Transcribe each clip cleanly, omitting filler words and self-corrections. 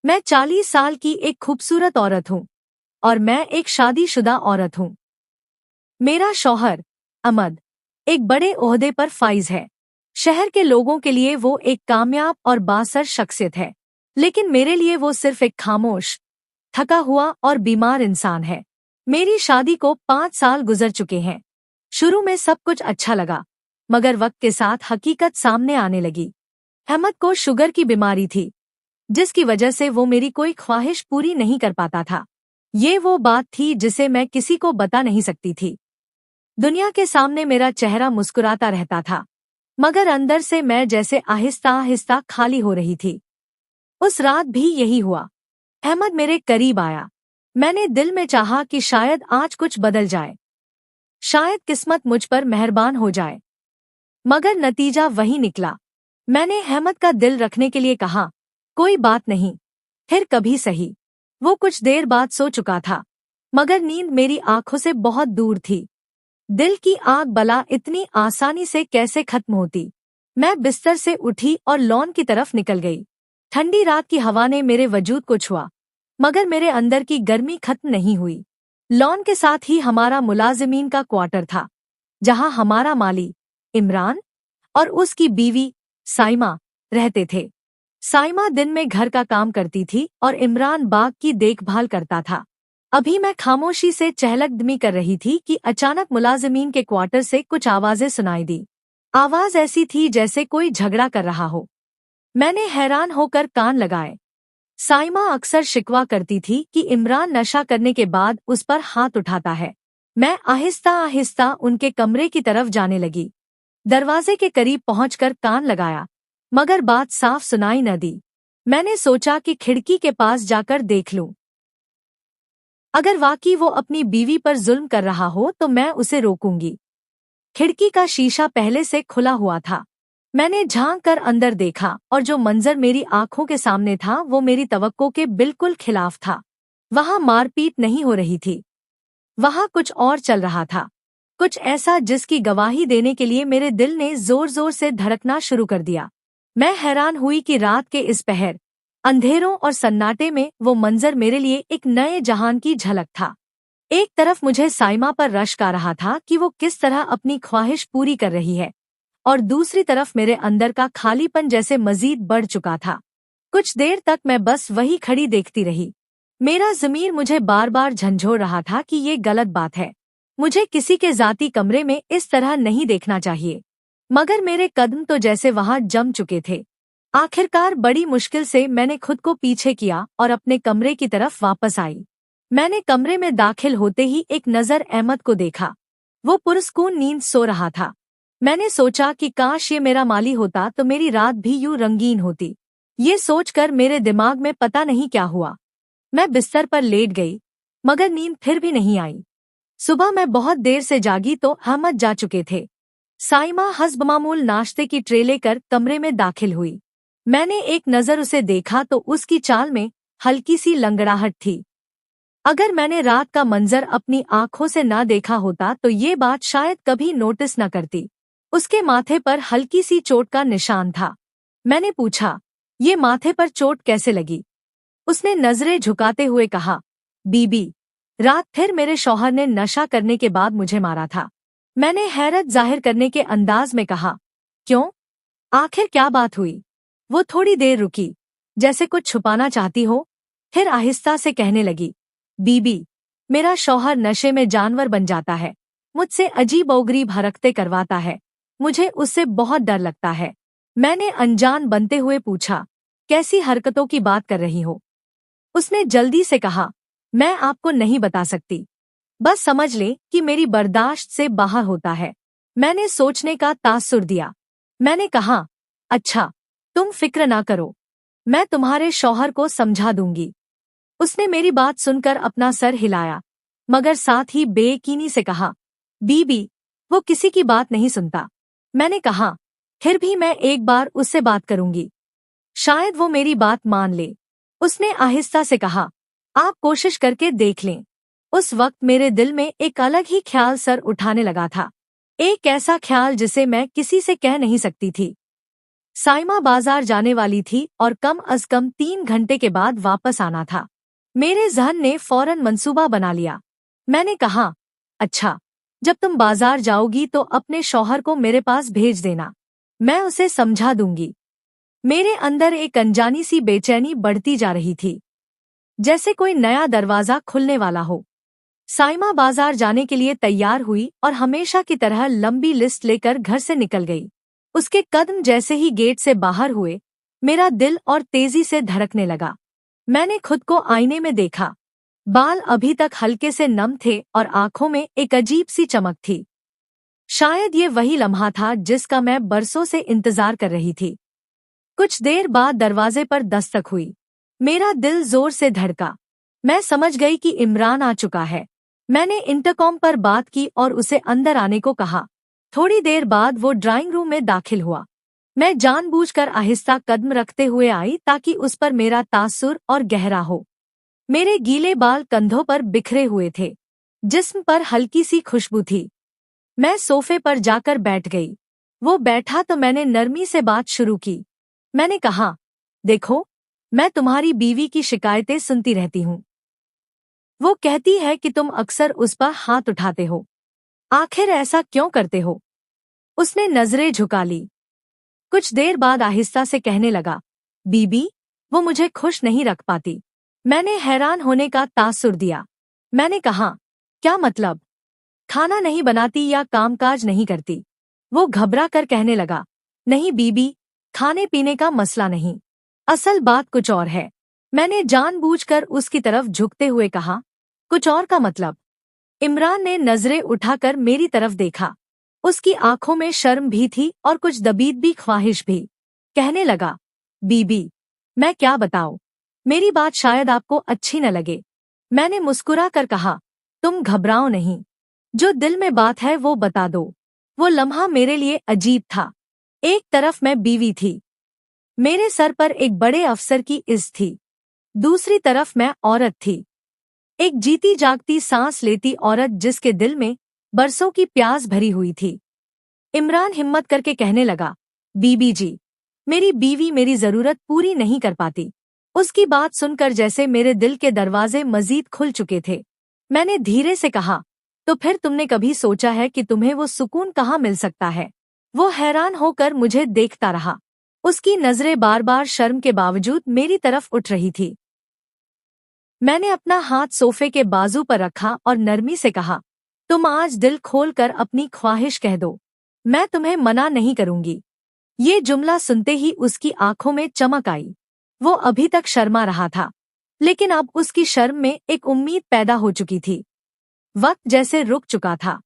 मैं 40 साल की एक खूबसूरत औरत हूँ और मैं एक शादीशुदा औरत हूँ। मेरा शौहर अमद एक बड़े ओहदे पर फाइज है। शहर के लोगों के लिए वो एक कामयाब और बासर शख्सियत है, लेकिन मेरे लिए वो सिर्फ एक खामोश, थका हुआ और बीमार इंसान है। मेरी शादी को 5 साल गुजर चुके हैं। शुरू में सब कुछ अच्छा लगा, मगर वक्त के साथ हकीकत सामने आने लगी। अहमद को शुगर की बीमारी थी, जिसकी वजह से वो मेरी कोई ख्वाहिश पूरी नहीं कर पाता था। ये वो बात थी जिसे मैं किसी को बता नहीं सकती थी। दुनिया के सामने मेरा चेहरा मुस्कुराता रहता था, मगर अंदर से मैं जैसे आहिस्ता आहिस्ता खाली हो रही थी। उस रात भी यही हुआ। अहमद मेरे करीब आया। मैंने दिल में चाहा कि शायद आज कुछ बदल जाए, शायद किस्मत मुझ पर मेहरबान हो जाए, मगर नतीजा वही निकला। मैंने अहमद का दिल रखने के लिए कहा, कोई बात नहीं, फिर कभी सही। वो कुछ देर बाद सो चुका था, मगर नींद मेरी आंखों से बहुत दूर थी। दिल की आग बला इतनी आसानी से कैसे खत्म होती। मैं बिस्तर से उठी और लॉन की तरफ निकल गई। ठंडी रात की हवा ने मेरे वजूद को छुआ, मगर मेरे अंदर की गर्मी खत्म नहीं हुई। लॉन के साथ ही हमारा मुलाजिमीन का क्वार्टर था, जहां हमारा माली इमरान और उसकी बीवी साइमा रहते थे। साइमा दिन में घर का काम करती थी और इमरान बाग की देखभाल करता था। अभी मैं खामोशी से चहलकदमी कर रही थी कि अचानक मुलाजिमीन के क्वार्टर से कुछ आवाजें सुनाई दी। आवाज ऐसी थी जैसे कोई झगड़ा कर रहा हो। मैंने हैरान होकर कान लगाए। साइमा अक्सर शिकवा करती थी कि इमरान नशा करने के बाद उस पर हाथ उठाता है। मैं आहिस्ता आहिस्ता उनके कमरे की तरफ जाने लगी। दरवाजे के करीब पहुंचकर कान लगाया, मगर बात साफ सुनाई न दी। मैंने सोचा कि खिड़की के पास जाकर देख लूं। अगर वाकई वो अपनी बीवी पर जुल्म कर रहा हो तो मैं उसे रोकूंगी। खिड़की का शीशा पहले से खुला हुआ था। मैंने झांक कर अंदर देखा और जो मंजर मेरी आंखों के सामने था वो मेरी तवक्को के बिल्कुल खिलाफ था। वहां मारपीट नहीं हो रही थी, वहां कुछ और चल रहा था, कुछ ऐसा जिसकी गवाही देने के लिए मेरे दिल ने जोर जोर से धड़कना शुरू कर दिया। मैं हैरान हुई कि रात के इस पहर, अंधेरों और सन्नाटे में वो मंजर मेरे लिए एक नए जहान की झलक था। एक तरफ मुझे साइमा पर रश्क आ रहा था कि वो किस तरह अपनी ख्वाहिश पूरी कर रही है, और दूसरी तरफ मेरे अंदर का खालीपन जैसे मजीद बढ़ चुका था। कुछ देर तक मैं बस वही खड़ी देखती रही। मेरा ज़मीर मुझे बार बार झंझोड़ रहा था कि ये गलत बात है। मुझे किसी के जाती कमरे में इस तरह नहीं देखना चाहिए, मगर मेरे कदम तो जैसे वहां जम चुके थे। आखिरकार बड़ी मुश्किल से मैंने खुद को पीछे किया और अपने कमरे की तरफ वापस आई। मैंने कमरे में दाखिल होते ही एक नज़र अहमद को देखा। वो पुरस्कून नींद सो रहा था। मैंने सोचा कि काश ये मेरा माली होता तो मेरी रात भी यूं रंगीन होती। ये सोचकर मेरे दिमाग में पता नहीं क्या हुआ। मैं बिस्तर पर लेट गई, मगर नींद फिर भी नहीं आई। सुबह मैं बहुत देर से जागी तो अहमद जा चुके थे। साइमा हस्बमामूल नाश्ते की ट्रे लेकर कमरे में दाखिल हुई। मैंने एक नज़र उसे देखा तो उसकी चाल में हल्की सी लंगड़ाहट थी। अगर मैंने रात का मंजर अपनी आंखों से ना देखा होता तो ये बात शायद कभी नोटिस न करती। उसके माथे पर हल्की सी चोट का निशान था। मैंने पूछा, ये माथे पर चोट कैसे लगी? उसने नजरें झुकाते हुए कहा, बीबी, रात फिर मेरे शौहर ने नशा करने के बाद मुझे मारा था। मैंने हैरत जाहिर करने के अंदाज में कहा, क्यों? आखिर क्या बात हुई? वो थोड़ी देर रुकी, जैसे कुछ छुपाना चाहती हो, फिर आहिस्ता से कहने लगी, बीबी, मेरा शौहर नशे में जानवर बन जाता है, मुझसे अजीब ओगरीब हरकतें करवाता है, मुझे उससे बहुत डर लगता है। मैंने अनजान बनते हुए पूछा, कैसी हरकतों की बात कर रही हो? उसने जल्दी से कहा, मैं आपको नहीं बता सकती, बस समझ ले कि मेरी बर्दाश्त से बाहर होता है। मैंने सोचने का तासुर दिया। मैंने कहा, अच्छा, तुम फिक्र ना करो, मैं तुम्हारे शौहर को समझा दूंगी। उसने मेरी बात सुनकर अपना सर हिलाया, मगर साथ ही बेयकीनी से कहा, बीबी, वो किसी की बात नहीं सुनता। मैंने कहा, फिर भी मैं एक बार उससे बात करूंगी, शायद वो मेरी बात मान ले। उसने आहिस्ता से कहा, आप कोशिश करके देख लें। उस वक्त मेरे दिल में एक अलग ही ख्याल सर उठाने लगा था, एक ऐसा ख्याल जिसे मैं किसी से कह नहीं सकती थी। साइमा बाजार जाने वाली थी और कम अज कम 3 घंटे के बाद वापस आना था। मेरे जहन ने फौरन मंसूबा बना लिया। मैंने कहा, अच्छा, जब तुम बाजार जाओगी तो अपने शौहर को मेरे पास भेज देना, मैं उसे समझा दूंगी। मेरे अंदर एक अनजानी सी बेचैनी बढ़ती जा रही थी, जैसे कोई नया दरवाजा खुलने वाला हो। साइमा बाजार जाने के लिए तैयार हुई और हमेशा की तरह लंबी लिस्ट लेकर घर से निकल गई। उसके कदम जैसे ही गेट से बाहर हुए, मेरा दिल और तेजी से धड़कने लगा। मैंने खुद को आईने में देखा। बाल अभी तक हल्के से नम थे और आंखों में एक अजीब सी चमक थी। शायद ये वही लम्हा था जिसका मैं बरसों से इंतजार कर रही थी। कुछ देर बाद दरवाजे पर दस्तक हुई। मेरा दिल जोर से धड़का। मैं समझ गई कि इमरान आ चुका है। मैंने इंटरकॉम पर बात की और उसे अंदर आने को कहा। थोड़ी देर बाद वो ड्राइंग रूम में दाखिल हुआ। मैं जानबूझकर आहिस्ता कदम रखते हुए आई ताकि उस पर मेरा तासुर और गहरा हो। मेरे गीले बाल कंधों पर बिखरे हुए थे, जिस्म पर हल्की सी खुशबू थी। मैं सोफे पर जाकर बैठ गई। वो बैठा तो मैंने नरमी से बात शुरू की। मैंने कहा, देखो, मैं तुम्हारी बीवी की शिकायतें सुनती रहती हूँ। वो कहती है कि तुम अक्सर उस पर हाथ उठाते हो। आखिर ऐसा क्यों करते हो? उसने नजरें झुका ली। कुछ देर बाद आहिस्ता से कहने लगा, बीबी, वो मुझे खुश नहीं रख पाती। मैंने हैरान होने का तासुर दिया। मैंने कहा, क्या मतलब? खाना नहीं बनाती या कामकाज नहीं करती? वो घबरा कर कहने लगा, नहीं बीबी, खाने पीने का मसला नहीं, असल बात कुछ और है। मैंने जानबूझकर उसकी तरफ झुकते हुए कहा, कुछ और का मतलब? इमरान ने नजरें उठाकर मेरी तरफ देखा। उसकी आंखों में शर्म भी थी और कुछ दबीत भी ख्वाहिश भी। कहने लगा, बीबी, मैं क्या बताऊं, मेरी बात शायद आपको अच्छी न लगे। मैंने मुस्कुरा कर कहा, तुम घबराओ नहीं, जो दिल में बात है वो बता दो। वो लम्हा मेरे लिए अजीब था। एक तरफ मैं बीवी थी, मेरे सर पर एक बड़े अफसर की इज़्ज़त थी। दूसरी तरफ मैं औरत थी, एक जीती जागती सांस लेती औरत जिसके दिल में बरसों की प्यास भरी हुई थी। इमरान हिम्मत करके कहने लगा, बीबी जी, मेरी बीवी मेरी जरूरत पूरी नहीं कर पाती। उसकी बात सुनकर जैसे मेरे दिल के दरवाजे मजीद खुल चुके थे। मैंने धीरे से कहा, तो फिर तुमने कभी सोचा है कि तुम्हें वो सुकून कहाँ मिल सकता है? वो हैरान होकर मुझे देखता रहा। उसकी नजरें बार बार शर्म के बावजूद मेरी तरफ उठ रही थी। मैंने अपना हाथ सोफे के बाजू पर रखा और नरमी से कहा, तुम आज दिल खोलकर अपनी ख्वाहिश कह दो, मैं तुम्हें मना नहीं करूंगी। ये जुमला सुनते ही उसकी आंखों में चमक आई। वो अभी तक शर्मा रहा था, लेकिन अब उसकी शर्म में एक उम्मीद पैदा हो चुकी थी। वक्त जैसे रुक चुका था।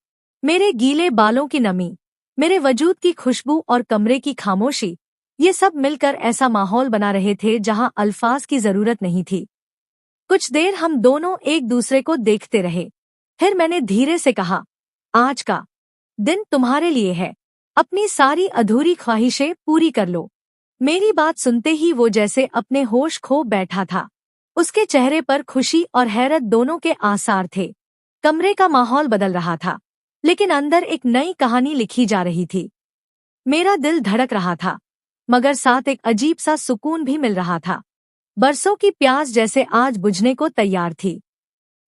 मेरे गीले बालों की नमी, मेरे वजूद की खुशबू और कमरे की खामोशी, ये सब मिलकर ऐसा माहौल बना रहे थे जहां अल्फाज की जरूरत नहीं थी। कुछ देर हम दोनों एक दूसरे को देखते रहे। फिर मैंने धीरे से कहा, आज का दिन तुम्हारे लिए है, अपनी सारी अधूरी ख्वाहिशें पूरी कर लो। मेरी बात सुनते ही वो जैसे अपने होश खो बैठा था। उसके चेहरे पर खुशी और हैरत दोनों के आसार थे। कमरे का माहौल बदल रहा था, लेकिन अंदर एक नई कहानी लिखी जा रही थी। मेरा दिल धड़क रहा था, मगर साथ एक अजीब सा सुकून भी मिल रहा था। बरसों की प्यास जैसे आज बुझने को तैयार थी।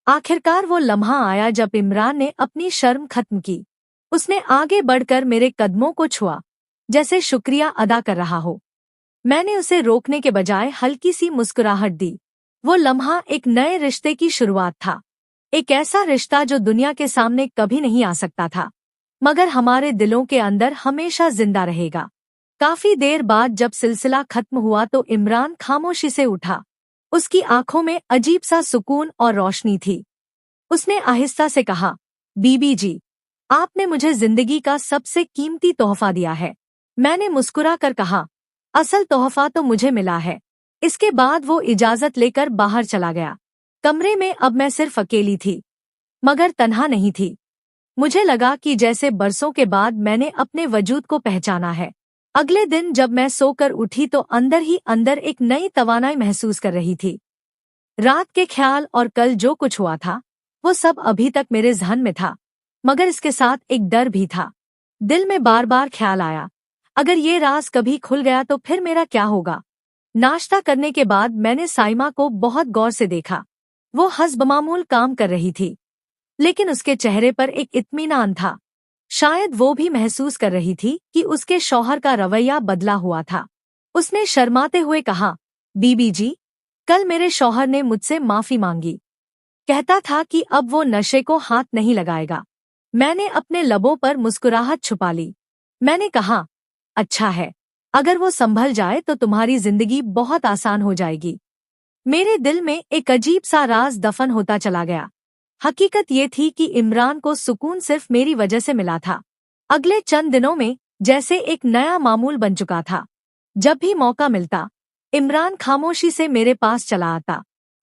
आखिरकार वो लम्हा आया जब इमरान ने अपनी शर्म खत्म की। उसने आगे बढ़कर मेरे कदमों को छुआ, जैसे शुक्रिया अदा कर रहा हो। मैंने उसे रोकने के बजाय हल्की सी मुस्कुराहट दी। वो लम्हा एक नए रिश्ते की शुरुआत था, एक ऐसा रिश्ता जो दुनिया के सामने कभी नहीं आ सकता था, मगर हमारे दिलों के अंदर हमेशा जिंदा रहेगा। काफी देर बाद जब सिलसिला खत्म हुआ तो इमरान खामोशी से उठा। उसकी आंखों में अजीब सा सुकून और रोशनी थी। उसने आहिस्ता से कहा, बीबी जी, आपने मुझे जिंदगी का सबसे कीमती तोहफा दिया है। मैंने मुस्कुरा कर कहा, असल तोहफा तो मुझे मिला है। इसके बाद वो इजाजत लेकर बाहर चला गया। कमरे में अब मैं सिर्फ अकेली थी, मगर तन्हा नहीं थी। मुझे लगा कि जैसे बरसों के बाद मैंने अपने वजूद को पहचाना है। अगले दिन जब मैं सोकर उठी तो अंदर ही अंदर एक नई तवानाई महसूस कर रही थी। रात के ख्याल और कल जो कुछ हुआ था, वो सब अभी तक मेरे जहन में था, मगर इसके साथ एक डर भी था। दिल में बार बार ख्याल आया, अगर ये राज कभी खुल गया तो फिर मेरा क्या होगा। नाश्ता करने के बाद मैंने साइमा को बहुत गौर से देखा। वो हसबमामूल काम कर रही थी, लेकिन उसके चेहरे पर एक इत्मीनान था। शायद वो भी महसूस कर रही थी कि उसके शौहर का रवैया बदला हुआ था। उसने शर्माते हुए कहा, बीबी जी, कल मेरे शौहर ने मुझसे माफी मांगी। कहता था कि अब वो नशे को हाथ नहीं लगाएगा। मैंने अपने लबों पर मुस्कुराहट छुपा ली। मैंने कहा, अच्छा है, अगर वो संभल जाए तो तुम्हारी जिंदगी बहुत आसान हो जाएगी। मेरे दिल में एक अजीब सा राज दफन होता चला गया। हकीकत ये थी कि इमरान को सुकून सिर्फ मेरी वजह से मिला था। अगले चंद दिनों में जैसे एक नया मामूल बन चुका था। जब भी मौका मिलता, इमरान खामोशी से मेरे पास चला आता।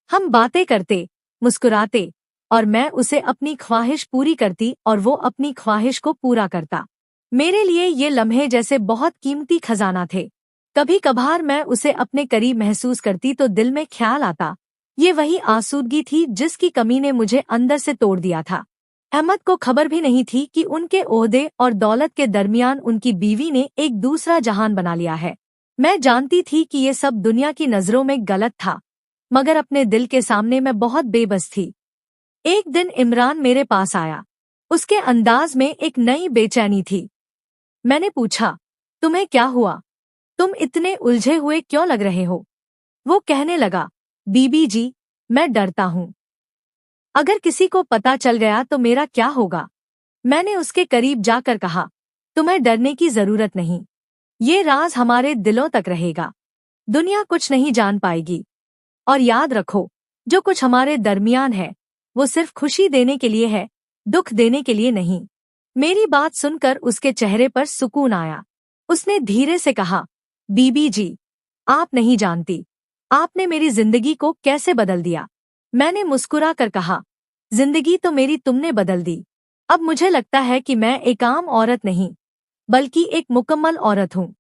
हम बातें करते, मुस्कुराते, और मैं उसे अपनी ख्वाहिश पूरी करती और वो अपनी ख्वाहिश को पूरा करता। मेरे लिए ये लम्हे जैसे बहुत कीमती खजाना थे। कभी कभार मैं उसे अपने करीब महसूस करती तो दिल में ख्याल आता, ये वही आसूदगी थी जिसकी कमी ने मुझे अंदर से तोड़ दिया था। अहमद को खबर भी नहीं थी कि उनके ओहदे और दौलत के दरमियान उनकी बीवी ने एक दूसरा जहान बना लिया है। मैं जानती थी कि ये सब दुनिया की नजरों में गलत था, मगर अपने दिल के सामने मैं बहुत बेबस थी। एक दिन इमरान मेरे पास आया। उसके अंदाज में एक नई बेचैनी थी। मैंने पूछा, तुम्हें क्या हुआ? तुम इतने उलझे हुए क्यों लग रहे हो? वो कहने लगा, बीबी जी, मैं डरता हूँ। अगर किसी को पता चल गया तो मेरा क्या होगा? मैंने उसके करीब जाकर कहा, तुम्हें डरने की जरूरत नहीं। ये राज हमारे दिलों तक रहेगा। दुनिया कुछ नहीं जान पाएगी। और याद रखो, जो कुछ हमारे दरमियान है, वो सिर्फ खुशी देने के लिए है, दुख देने के लिए नहीं। मेरी बात सुनकर उसके चेहरे पर सुकून आया। उसने धीरे से कहा, बीबी जी, आप नहीं जानती, आपने मेरी जिंदगी को कैसे बदल दिया। मैंने मुस्कुरा कर कहा, जिंदगी तो मेरी तुमने बदल दी। अब मुझे लगता है कि मैं एक आम औरत नहीं, बल्कि एक मुकम्मल औरत हूँ।